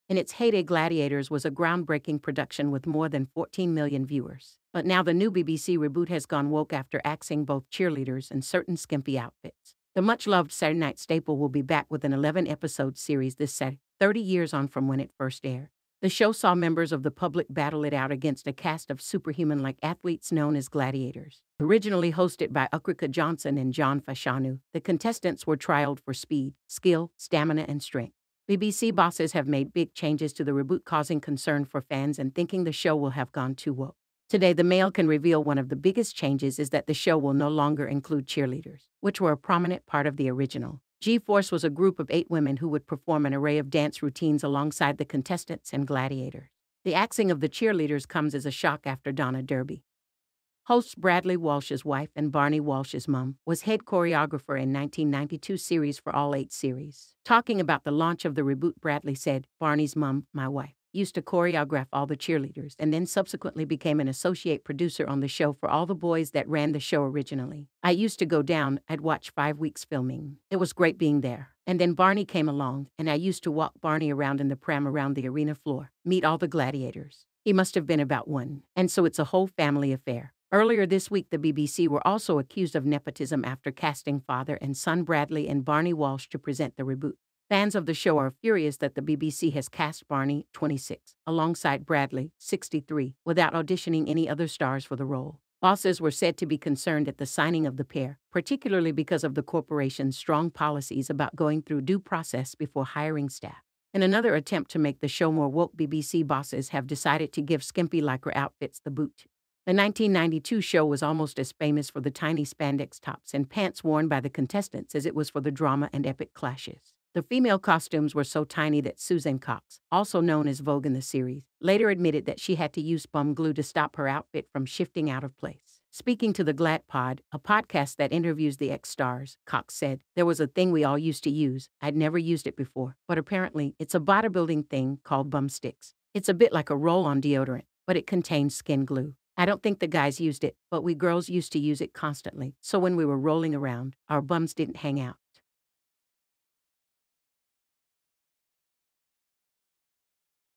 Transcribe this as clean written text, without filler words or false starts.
In its heyday, Gladiators was a groundbreaking production with more than 14 million viewers. But now the new BBC reboot has gone woke after axing both cheerleaders and certain skimpy outfits. The much-loved Saturday night staple will be back with an 11-episode series this Saturday, 30 years on from when it first aired. The show saw members of the public battle it out against a cast of superhuman-like athletes known as gladiators. Originally hosted by Ukrika, Jonsson, and Fashanu, the contestants were trialed for speed, skill, stamina, and strength. BBC bosses have made big changes to the reboot, causing concern for fans and thinking the show will have gone too woke. Today, the Mail can reveal one of the biggest changes is that the show will no longer include cheerleaders, which were a prominent part of the original. G-Force was a group of 8 women who would perform an array of dance routines alongside the contestants and gladiators. The axing of the cheerleaders comes as a shock after Donna Derby, host Bradley Walsh's wife and Barney Walsh's mom, was head choreographer in 1992 series for all 8 series. Talking about the launch of the reboot, Bradley said, "Barney's mom, my wife, used to choreograph all the cheerleaders and then subsequently became an associate producer on the show for all the boys that ran the show originally. I used to go down, I'd watch 5 weeks filming. It was great being there. And then Barney came along, and I used to walk Barney around in the pram around the arena floor, meet all the gladiators. He must have been about 1. And so it's a whole family affair." Earlier this week, the BBC were also accused of nepotism after casting father and son Bradley and Barney Walsh to present the reboot. Fans of the show are furious that the BBC has cast Barney, 26, alongside Bradley, 63, without auditioning any other stars for the role. Bosses were said to be concerned at the signing of the pair, particularly because of the corporation's strong policies about going through due process before hiring staff. In another attempt to make the show more woke, BBC bosses have decided to give skimpy lycra outfits the boot. The 1992 show was almost as famous for the tiny spandex tops and pants worn by the contestants as it was for the drama and epic clashes. The female costumes were so tiny that Susan Cox, also known as Vogue in the series, later admitted that she had to use bum glue to stop her outfit from shifting out of place. Speaking to the Glad Pod, a podcast that interviews the ex-stars, Cox said, "There was a thing we all used to use. I'd never used it before, but apparently it's a bodybuilding thing called bum sticks. It's a bit like a roll-on deodorant, but it contains skin glue. I don't think the guys used it, but we girls used to use it constantly, so when we were rolling around, our bums didn't hang out.